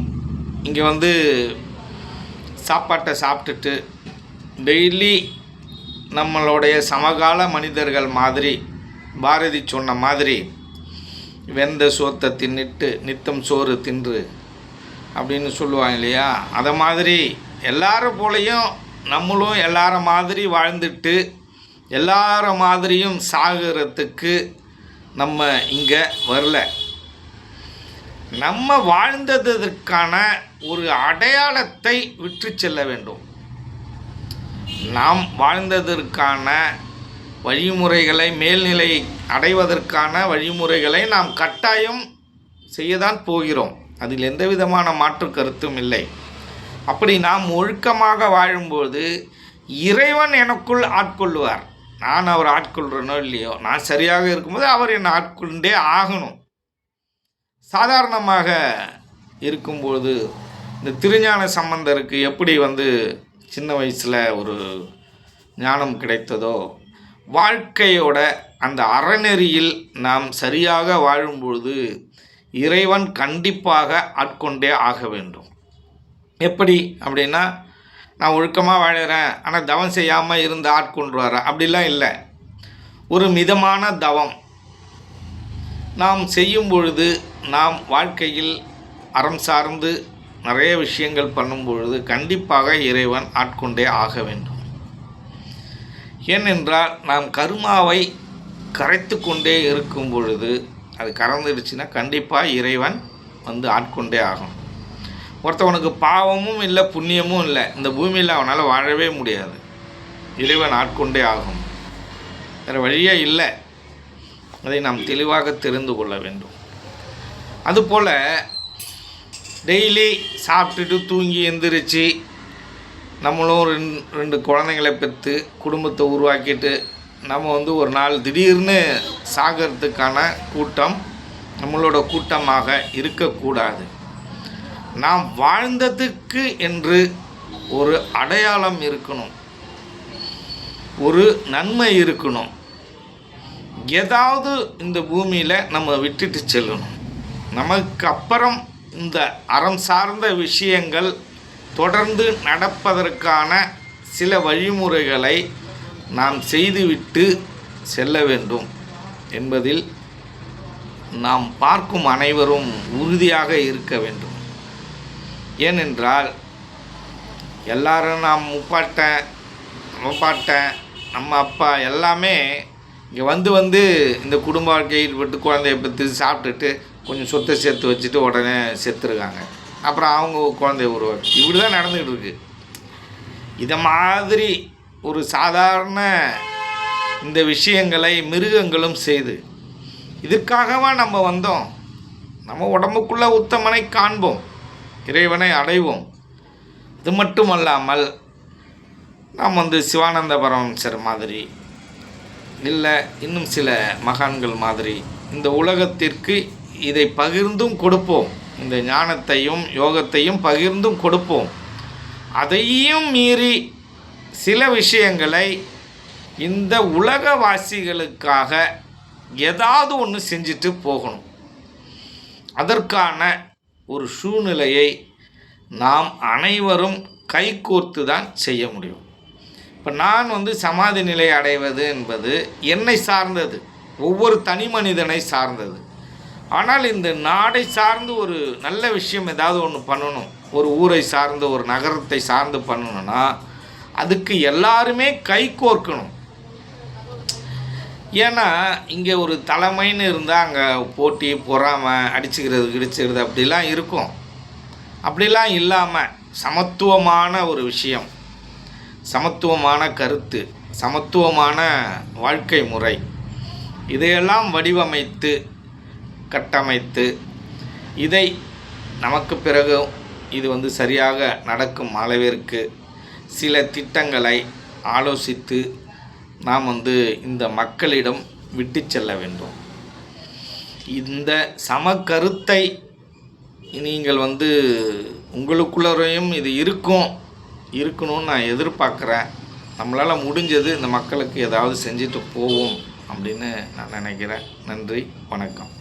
இங்கே சாப்பாட்டை சாப்பிட்டுட்டு டெய்லி நம்மளுடைய சமகால மனிதர்கள் மாதிரி, பாரதி சொன்ன மாதிரி வெந்த சோத்தை தின்னுட்டு நித்தம் சோறு தின்று அப்படின்னு சொல்லுவாங்க இல்லையா, அதை மாதிரி எல்லாரும் போலையும் நம்மளும் எல்லார மாதிரி வாழ்ந்துட்டு எல்லார மாதிரியும் சாகிறதுக்கு நம்ம இங்கே வரல. நம்ம வாழ்ந்ததற்கான ஒரு அடையாளத்தை விற்று செல்ல வேண்டும். நாம் வாழ்ந்ததற்கான வழிமுறைகளை, மேல்நிலை அடைவதற்கான வழிமுறைகளை நாம் கட்டாயம் செய்யத்தான் போகிறோம். அதில் எந்த விதமான மாற்று கருத்தும் இல்லை. அப்படி நாம் ஒழுக்கமாக வாழும்போது இறைவன் எனக்குள் ஆட்கொள்வார். நான் அவர் ஆட்கொள்கிறேனோ இல்லையோ, நான் சரியாக இருக்கும்போது அவர் என்னை ஆட்கொண்டே ஆகணும். சாதாரணமாக இருக்கும்போது இந்த திருஞான சம்பந்தருக்கு எப்படி சின்ன வயசில் ஒரு ஞானம் கிடைத்ததோ, வாழ்க்கையோட அந்த அறநெறியில் நாம் சரியாக வாழும்பொழுது இறைவன் கண்டிப்பாக ஆட்கொண்டே ஆக வேண்டும். எப்படி அப்படின்னா, நான் ஒழுக்கமாக வாழுறேன் ஆனால் தவம் செய்யாமல் இருந்து ஆட்கொண்டுவார அப்படிலாம் இல்லை. ஒரு மிதமான தவம் நாம் செய்யும் பொழுது, நாம் வாழ்க்கையில் அறம் சார்ந்து நிறைய விஷயங்கள் பண்ணும் பொழுது கண்டிப்பாக இறைவன் ஆட்கொண்டே ஆக வேண்டும். ஏனென்றால் நாம் கர்மாவை கரைத்து கொண்டே இருக்கும் பொழுது, அது கறந்துடுச்சுன்னா கண்டிப்பாக இறைவன் ஆட்கொண்டே ஆகும். ஒருத்தவனுக்கு பாவமும் இல்லை, புண்ணியமும் இல்லை, இந்த பூமியில் அவனால் வாழவே முடியாது. இறைவன் ஆட்கொண்டே ஆகும். வேறு வழியே இல்லை. அதை நாம் தெளிவாக தெரிந்து கொள்ள வேண்டும். அதுபோல் டெய்லி சாப்பிட்டுட்டு தூங்கி எந்திரிச்சு நம்மளும் ரெண்டு குழந்தைங்களை பெற்று குடும்பத்தை உருவாக்கிட்டு நம்ம ஒரு நாள் திடீர்னு சாகிறதுக்கான கூட்டம் நம்மளோட கூட்டமாக இருக்கக்கூடாது. நாம் வாழ்ந்ததுக்கு என்று ஒரு அடையாளம் இருக்கணும், ஒரு நன்மை இருக்கணும். ஏதாவது இந்த பூமியில் நம்ம விட்டுட்டு செல்லணும். நமக்கு அப்புறம் இந்த அறம் சார்ந்த விஷயங்கள் தொடர்ந்து நடப்பதற்கான சில வழிமுறைகளை நாம் செய்துவிட்டு செல்ல வேண்டும் என்பதில் நாம் பார்க்கும் அனைவரும் உறுதியாக இருக்க வேண்டும். ஏனென்றால் எல்லாரும் நாம் முப்பாட்டன், நம்ம அப்பா எல்லாமே இங்கே இந்த குடும்ப வாழ்க்கையில் ஈடுபட்டு குழந்தைய பற்றி சாப்பிட்டுட்டு கொஞ்சம் சொத்தை சேர்த்து வச்சுட்டு உடனே செத்துருக்காங்க. அப்புறம் அவங்க குழந்தைய உருவாக்கி இப்படி தான் நடந்துக்கிட்டு இருக்குது. இதை மாதிரி ஒரு சாதாரண இந்த விஷயங்களை மிருகங்களும் செய்து, இதற்காகவா நம்ம வந்தோம்? நம்ம உடம்புக்குள்ளே உத்தமனை காண்போம், இறைவனை அடைவோம். இது மட்டுமல்லாமல் நாம் சிவானந்த பரமஹம்சர் மாதிரி, இல்லை இன்னும் சில மகான்கள் மாதிரி இந்த உலகத்திற்கு இதை பகிர்ந்தும் கொடுப்போம். இந்த ஞானத்தையும் யோகத்தையும் பகிர்ந்தும் கொடுப்போம். அதையும் மீறி சில விஷயங்களை இந்த உலகவாசிகளுக்காக ஏதாவது ஒன்று செஞ்சுட்டு போகணும். அதற்கான ஒரு சூழ்நிலையை நாம் அனைவரும் கைகோர்த்து தான் செய்ய முடியும். இப்போ நான் சமாதி நிலை அடைவது என்பது என்னை சார்ந்தது, ஒவ்வொரு தனி மனிதனை சார்ந்தது. ஆனால் இந்த நாடை சார்ந்து ஒரு நல்ல விஷயம் ஏதாவது ஒன்று பண்ணணும், ஒரு ஊரை சார்ந்து ஒரு நகரத்தை சார்ந்து பண்ணணும்னா அதுக்கு எல்லாருமே கைகோர்க்கணும். ஏன்னா இங்கே ஒரு தலைமைன்னு இருந்தால் அங்கே போட்டி, பொறாமை, அடிச்சுக்கிறது அப்படிலாம் இருக்கும். அப்படிலாம் இல்லாமல் சமத்துவமான ஒரு விஷயம், சமத்துவமான கருத்து, சமத்துவமான வாழ்க்கை முறை, இதையெல்லாம் வடிவமைத்து கட்டமைத்து இதை நமக்கு பிறகு இது சரியாக நடக்கும் அளவிற்கு சில திட்டங்களை ஆலோசித்து நாம் இந்த மக்களிடம் விட்டு செல்ல வேண்டும். இந்த சமக்கருத்தை நீங்கள் உங்களுக்குள்ளரையும் இது இருக்கணும்னு நான் எதிர்பார்க்குறேன். நம்மளால் முடிஞ்சது இந்த மக்களுக்கு ஏதாவது செஞ்சுட்டு போவோம் அப்படின்னு நான் நினைக்கிறேன். நன்றி, வணக்கம்.